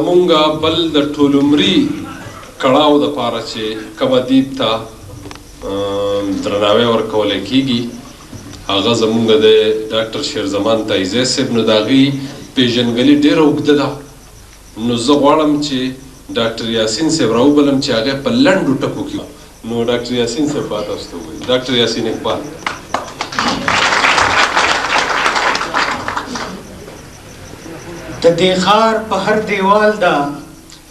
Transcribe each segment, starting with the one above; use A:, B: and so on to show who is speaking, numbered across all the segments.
A: مونږه بل د ټولمري کړاو د پاره چې کوم ادیب ته درناوی ورکول کیږي هغه زمونږ د ډاکټر شیرزمان تایزی صاحب نو د هغې پیژنګلي ډېره اوږده ده نو زه غواړم چې ډاکټر یاسین صاحب راوبلم چې هغه په لنډو ټکو کې نو ډاکټر یاسین صاحب بات تاسو ته ووایي ډاکټر یاسین اقبال
B: د دې ښار په هر دیوال دا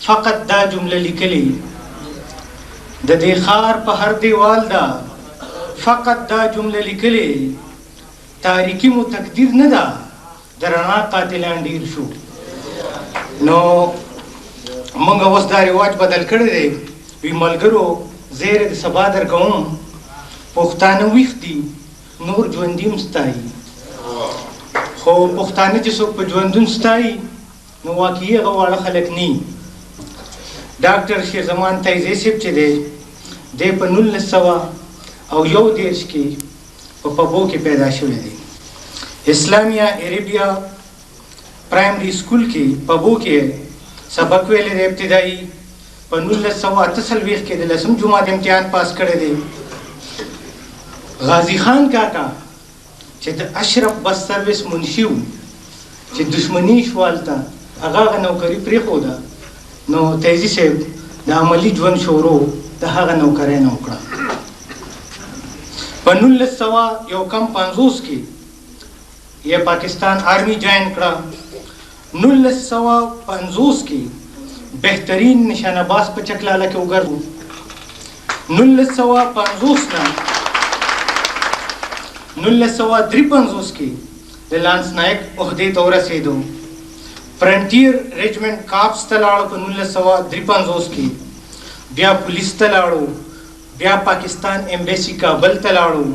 B: فقط دا جمله لیکلې د دې ښار په هر دیوال دا فقط دا جمله لیکلې تاریکی مو تقدیر نه ده د رڼا قاتلان ډېر شو نو موږ اوس دا رواج بدل کړی دی وي ملګرو زیری د سبا درکوم پښتانه ویښ دي نور ژوندي هم ستایي خو پښتانه چې څوک په ژوندون ستایي نو واقعي هغه واړه خلک نه ډاکټر شیرزمان تایزی صاحب چې دی دی په 1901 کې په پبو کې پیدا شوی دی اسلامیه عربیه پرایمري سکول کې پبو کې سبق ویلی دی ابتدایي په 1948 کې د 10 جماعت امتحان پاس کړی دی غازی خان کاکا چې د اشرف بس سروس منشي و چې دشمني شوالته هغه نوکري پرېښوده نو تیزي صاحب د عملي ژوند شروع د هغه نوکرۍ نه وکړه په 1950 کې یې پاکستان آرمی جوین کړه 1950 کې بهترین نشانه باز په چکلاله کې وګرځو 1953 کې د لانس نایک عہدې ته ورسېدو فرنټیر ریجمنټ کاپس ته لاړو په 1953 کې بیا پولیس ته لاړو بیا پاکستان ایمبیسی کابل ته لاړو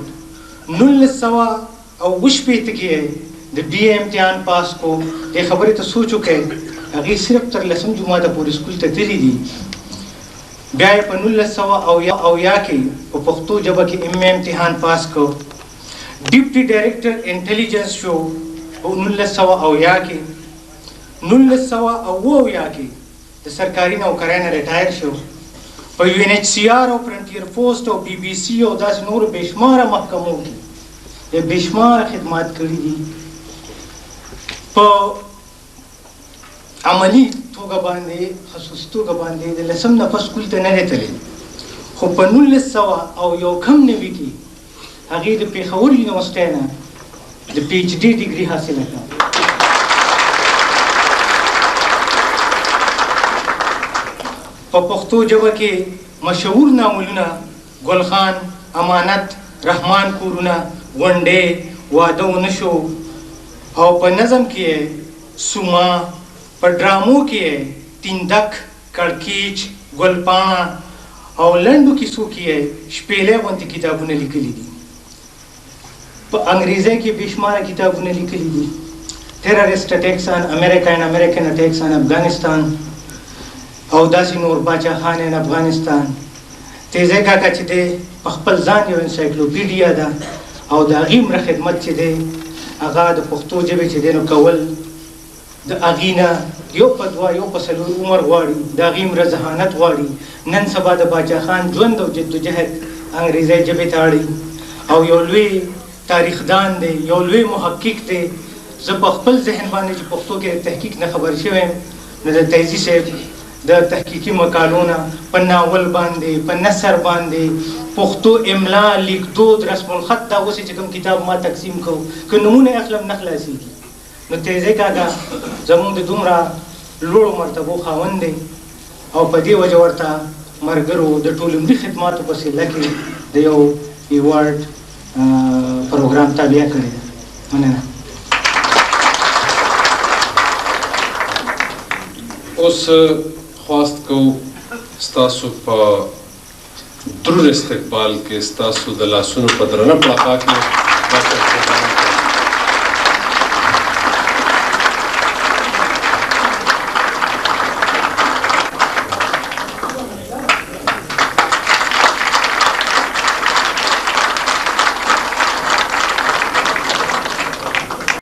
B: 1928 کې د بی اے امتحان پاس کو دې خبرې ته سوچ وکړئ هغې صرف تر 10 جماعته پورې سکول ته تللی دي بیا یې په 1980 کې په پښتو ژبه کې ایم اے امتحان پاس کو ډیپټي ډایرکټر انټیلیجنس شو په 1980 کې 1980 کې د سرکاري نوکرۍ نه ریټایر شو په یو ان ایچ سی آر او فرنټیر پوسټ او بی بی سی او داسې نورو بېشماره محکمو کې یې بېشماره خدمات کړي دي په عملي توګه باندې خصوصي توګه باندې د 10 نفر سکول ته نه دی تللی خو په 1990 کې هغې د پېښور یونیورسټۍ نه د پی ایچ ډي ډګري حاصله کړه په پښتو ژبه کې مشهور ناولونه ګل خان امانت رحمان کورونه غونډې واده ونه شو او په نظم کې سوما په ډرامو کې تیندک کړکیچ ګلپاڼه او لنډو کیسو کې شپېلې غوندې کتابونه لیکلي دي په انګریزي کې بېشماره کتابونه لیکلي دي ټیرریسټ اټیکس ان امریکا اینڈ امریکن اټیکس ان افغانستان او داسې نور باچاخان ان افغانستان تیزی کاکا چې دی په خپل ځان یو انسایکلوپیډیا ده او د هغې مره خدمت چې دی هغه د پښتو ژبې چې دی نو کول د هغې نه یو په دوه یو په څلور عمر غواړي د هغې مره ذهانت غواړي نن سبا د باچاخان ژوند او جدوجهد انګریزۍ ژبې ته اړوي او یو لوی تاریخدان دی یو لوی محقق دی زه په خپل ذهن باندې چې پښتو کې د تحقیق نه خبر شوی یم نو د تیزي صاحب د تحقیقي مقالونه په ناول باندې په نثر باندې پښتو املا لیکدود رسم الخط دا اوس چې کوم کتاب ما تقسیم کو که نمونه اخلم نه خلاصېږي نو تیزی کاکا زموږ د دومره لوړو مرتبو خاوند دی او په دې وجه ورته ملګرو د ټولمري خدماتو په سلسله کې د یو ایوارډ پروګرام تابع کړی ده مننه
A: اوس خواست کوو ستاسو په درود استقبال کې ستاسو د لاسونو په درنه پړقا کې